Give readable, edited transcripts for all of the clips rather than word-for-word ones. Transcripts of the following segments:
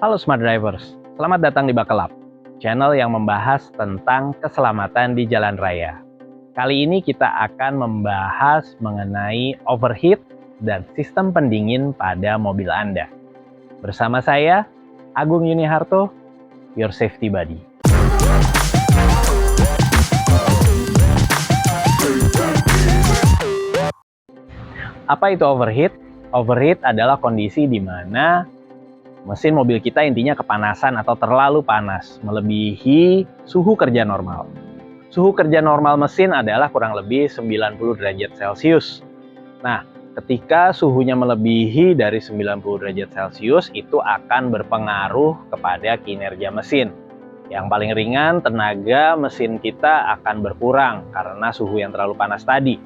Halo Smart Drivers, selamat datang di Buckle Up, channel yang membahas tentang keselamatan di jalan raya. Kali ini kita akan membahas mengenai overheat dan sistem pendingin pada mobil Anda. Bersama saya, Agung Yuniharto, Your Safety Buddy. Apa itu overheat? Overheat adalah kondisi di mana mesin mobil kita intinya kepanasan atau terlalu panas, melebihi suhu kerja normal. Suhu kerja normal mesin adalah kurang lebih 90 derajat Celcius. Nah, ketika suhunya melebihi dari 90 derajat Celcius, itu akan berpengaruh kepada kinerja mesin. Yang paling ringan, tenaga mesin kita akan berkurang karena suhu yang terlalu panas tadi.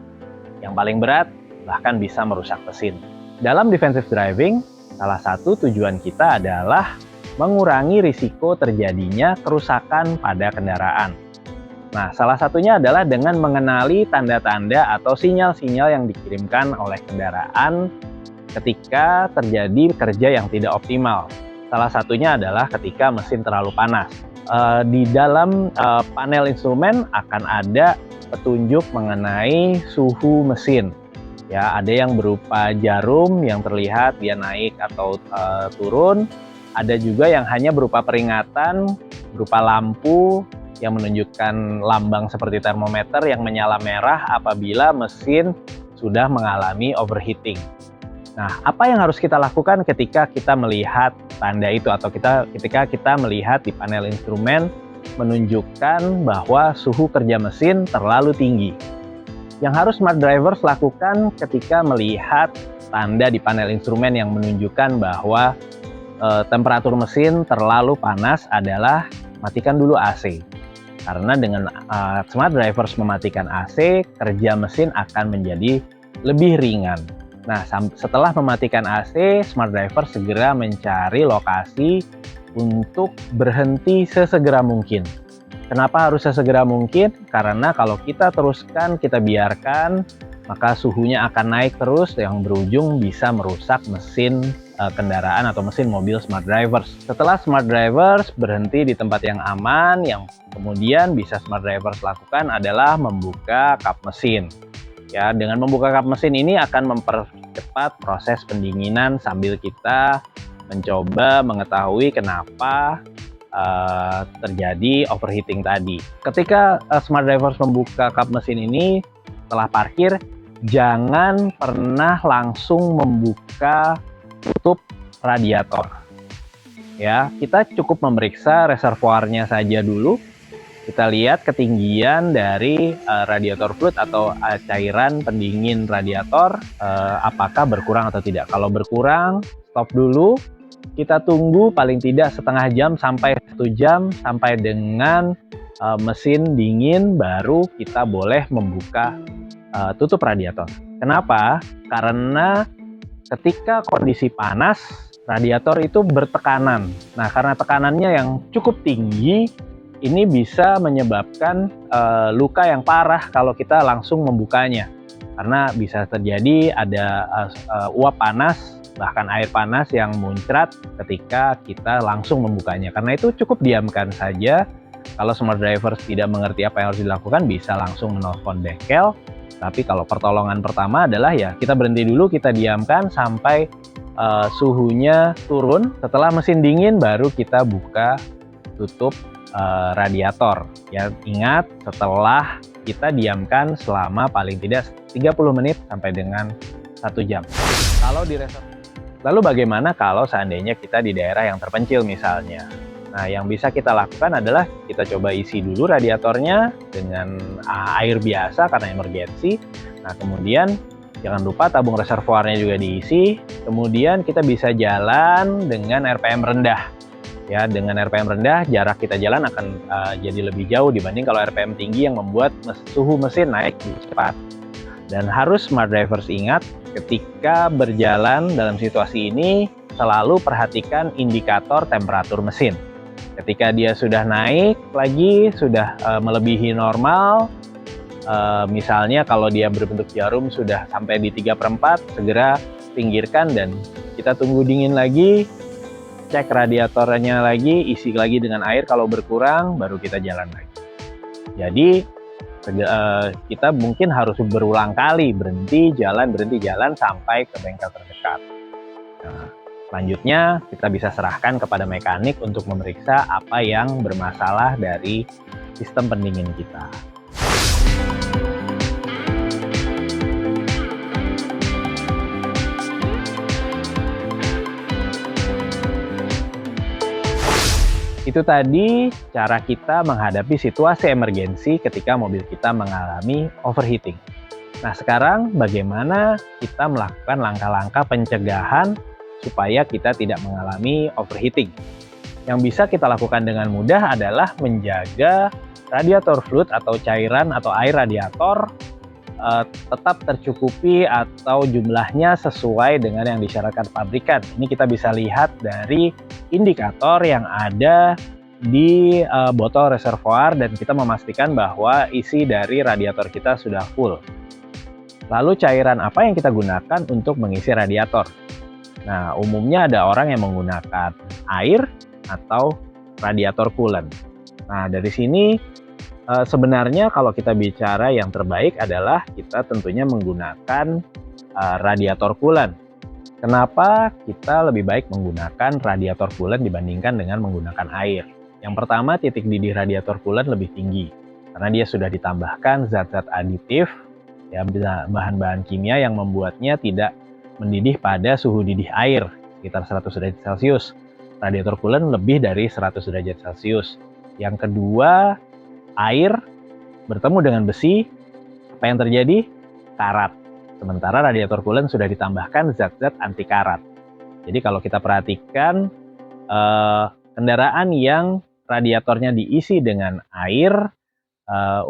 Yang paling berat, bahkan bisa merusak mesin. Dalam defensive driving, salah satu tujuan kita adalah mengurangi risiko terjadinya kerusakan pada kendaraan. Nah, salah satunya adalah dengan mengenali tanda-tanda atau sinyal-sinyal yang dikirimkan oleh kendaraan ketika terjadi kerja yang tidak optimal. Salah satunya adalah ketika mesin terlalu panas. Di dalam panel instrumen akan ada petunjuk mengenai suhu mesin. Ya, ada yang berupa jarum yang terlihat dia naik atau turun. Ada juga yang hanya berupa peringatan, berupa lampu yang menunjukkan lambang seperti termometer yang menyala merah apabila mesin sudah mengalami overheating. Nah, apa yang harus kita lakukan ketika kita melihat tanda itu atau ketika kita melihat di panel instrumen menunjukkan bahwa suhu kerja mesin terlalu tinggi? Yang harus smart drivers lakukan ketika melihat tanda di panel instrumen yang menunjukkan bahwa temperatur mesin terlalu panas adalah matikan dulu AC. Karena dengan smart drivers mematikan AC, kerja mesin akan menjadi lebih ringan. Nah, setelah mematikan AC, smart driver segera mencari lokasi untuk berhenti sesegera mungkin. Kenapa harus sesegera mungkin? Karena kalau kita teruskan, kita biarkan, maka suhunya akan naik terus yang berujung bisa merusak mesin kendaraan atau mesin mobil smart drivers. Setelah smart drivers berhenti di tempat yang aman, yang kemudian bisa smart drivers lakukan adalah membuka kap mesin. Ya, dengan membuka kap mesin ini akan mempercepat proses pendinginan sambil kita mencoba mengetahui kenapa terjadi overheating tadi. Ketika smart drivers membuka kap mesin ini setelah parkir, jangan pernah langsung membuka tutup radiator. Ya, kita cukup memeriksa reservoirnya saja dulu. Kita lihat ketinggian dari radiator fluid atau cairan pendingin radiator apakah berkurang atau tidak. Kalau berkurang, stop dulu. Kita tunggu paling tidak setengah jam sampai 1 jam sampai dengan mesin dingin, baru kita boleh membuka tutup radiator. Kenapa? Karena ketika kondisi panas, radiator itu bertekanan. Nah, karena tekanannya yang cukup tinggi, ini bisa menyebabkan luka yang parah kalau kita langsung membukanya. Karena bisa terjadi ada uap panas, bahkan air panas yang muncrat ketika kita langsung membukanya. Karena itu cukup diamkan saja. Kalau smart drivers tidak mengerti apa yang harus dilakukan, bisa langsung menelpon bengkel. Tapi kalau pertolongan pertama adalah ya kita berhenti dulu, kita diamkan sampai suhunya turun. Setelah mesin dingin baru kita buka tutup radiator. Ya, ingat setelah kita diamkan selama paling tidak 30 menit sampai dengan 1 jam. Kalau di Lalu bagaimana kalau seandainya kita di daerah yang terpencil misalnya? Nah, yang bisa kita lakukan adalah kita coba isi dulu radiatornya dengan air biasa karena emergensi. Nah, kemudian jangan lupa tabung reservoirnya juga diisi. Kemudian kita bisa jalan dengan RPM rendah. Ya, dengan RPM rendah jarak kita jalan akan jadi lebih jauh dibanding kalau RPM tinggi yang membuat suhu mesin naik lebih cepat. Dan harus smart drivers ingat, ketika berjalan dalam situasi ini, selalu perhatikan indikator temperatur mesin. Ketika dia sudah naik lagi, sudah melebihi normal, misalnya kalau dia berbentuk jarum sudah sampai di 3/4, segera pinggirkan dan kita tunggu dingin lagi. cek radiatornya lagi, isi lagi dengan air, kalau berkurang baru kita jalan lagi. Jadi kita mungkin harus berulang kali berhenti jalan sampai ke bengkel terdekat. Nah, selanjutnya kita bisa serahkan kepada mekanik untuk memeriksa apa yang bermasalah dari sistem pendingin kita. Itu tadi cara kita menghadapi situasi emergensi ketika mobil kita mengalami overheating. Nah, sekarang bagaimana kita melakukan langkah-langkah pencegahan supaya kita tidak mengalami overheating? Yang bisa kita lakukan dengan mudah adalah menjaga radiator fluid atau cairan atau air radiator tetap tercukupi atau jumlahnya sesuai dengan yang disyaratkan pabrikan. Ini kita bisa lihat dari indikator yang ada di botol reservoir dan kita memastikan bahwa isi dari radiator kita sudah full. Lalu cairan apa yang kita gunakan untuk mengisi radiator? Nah, umumnya ada orang yang menggunakan air atau radiator coolant. Nah, dari sini sebenarnya kalau kita bicara yang terbaik adalah kita tentunya menggunakan radiator coolant. Kenapa kita lebih baik menggunakan radiator coolant dibandingkan dengan menggunakan air? Yang pertama, titik didih radiator coolant lebih tinggi karena dia sudah ditambahkan zat-zat aditif, ya, bahan-bahan kimia yang membuatnya tidak mendidih pada suhu didih air sekitar 100 derajat Celcius. Radiator coolant lebih dari 100 derajat Celcius. Yang kedua, air bertemu dengan besi, apa yang terjadi? Karat. Sementara radiator coolant sudah ditambahkan zat-zat anti karat. Jadi kalau kita perhatikan kendaraan yang radiatornya diisi dengan air,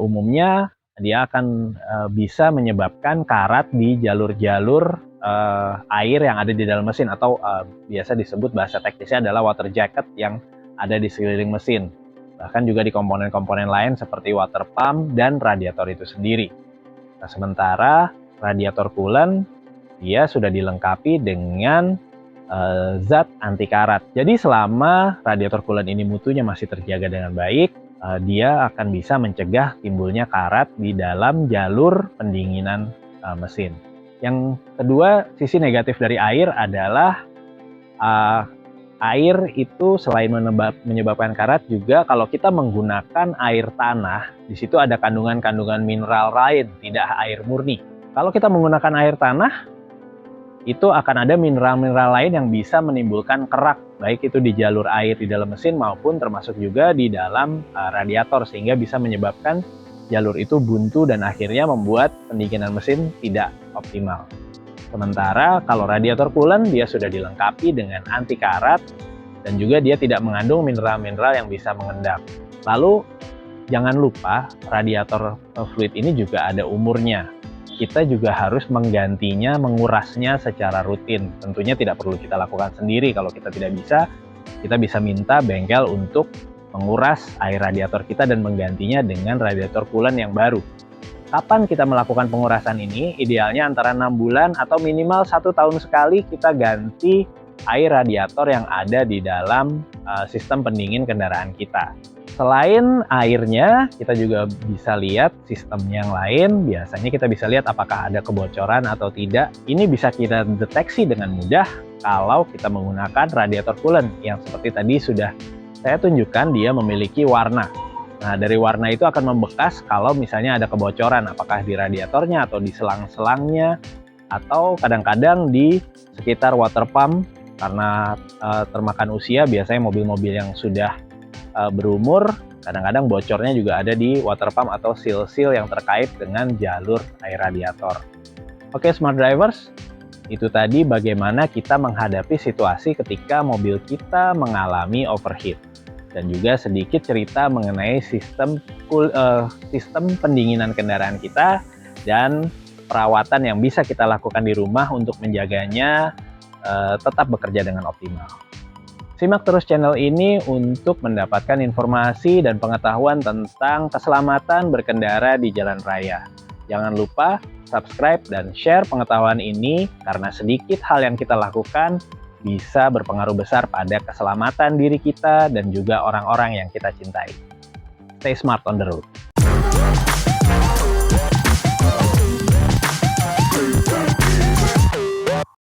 umumnya dia akan bisa menyebabkan karat di jalur-jalur air yang ada di dalam mesin, atau biasa disebut bahasa teknisnya adalah water jacket yang ada di sekeliling mesin. Bahkan juga di komponen-komponen lain seperti water pump dan radiator itu sendiri. Nah, sementara radiator coolant dia sudah dilengkapi dengan zat anti karat. Jadi selama radiator coolant ini mutunya masih terjaga dengan baik, dia akan bisa mencegah timbulnya karat di dalam jalur pendinginan mesin. Yang kedua, sisi negatif dari air adalah air itu selain menyebabkan karat, juga kalau kita menggunakan air tanah, di situ ada kandungan-kandungan mineral lain, tidak air murni. Kalau kita menggunakan air tanah, itu akan ada mineral-mineral lain yang bisa menimbulkan kerak, baik itu di jalur air di dalam mesin maupun termasuk juga di dalam radiator, sehingga bisa menyebabkan jalur itu buntu dan akhirnya membuat pendinginan mesin tidak optimal. Sementara kalau radiator coolant dia sudah dilengkapi dengan anti karat dan juga dia tidak mengandung mineral-mineral yang bisa mengendap. Lalu jangan lupa radiator fluid ini juga ada umurnya. Kita juga harus menggantinya, mengurasnya secara rutin. Tentunya tidak perlu kita lakukan sendiri. Kalau kita tidak bisa, kita bisa minta bengkel untuk menguras air radiator kita dan menggantinya dengan radiator coolant yang baru. Kapan kita melakukan pengurasan ini? Idealnya antara 6 bulan atau minimal 1 tahun sekali kita ganti air radiator yang ada di dalam sistem pendingin kendaraan kita. Selain airnya, kita juga bisa lihat sistem yang lain. Biasanya kita bisa lihat apakah ada kebocoran atau tidak. Ini bisa kita deteksi dengan mudah kalau kita menggunakan radiator coolant yang seperti tadi sudah saya tunjukkan, dia memiliki warna. Nah, dari warna itu akan membekas kalau misalnya ada kebocoran, apakah di radiatornya atau di selang-selangnya, atau kadang-kadang di sekitar water pump, karena termakan usia. Biasanya mobil-mobil yang sudah berumur, kadang-kadang bocornya juga ada di water pump atau seal-seal yang terkait dengan jalur air radiator. Oke, smart drivers, itu tadi bagaimana kita menghadapi situasi ketika mobil kita mengalami overheat. Dan juga sedikit cerita mengenai sistem pendinginan kendaraan kita dan perawatan yang bisa kita lakukan di rumah untuk menjaganya tetap bekerja dengan optimal. Simak terus channel ini untuk mendapatkan informasi dan pengetahuan tentang keselamatan berkendara di jalan raya. Jangan lupa subscribe dan share pengetahuan ini, karena sedikit hal yang kita lakukan bisa berpengaruh besar pada keselamatan diri kita dan juga orang-orang yang kita cintai. Stay smart on the road.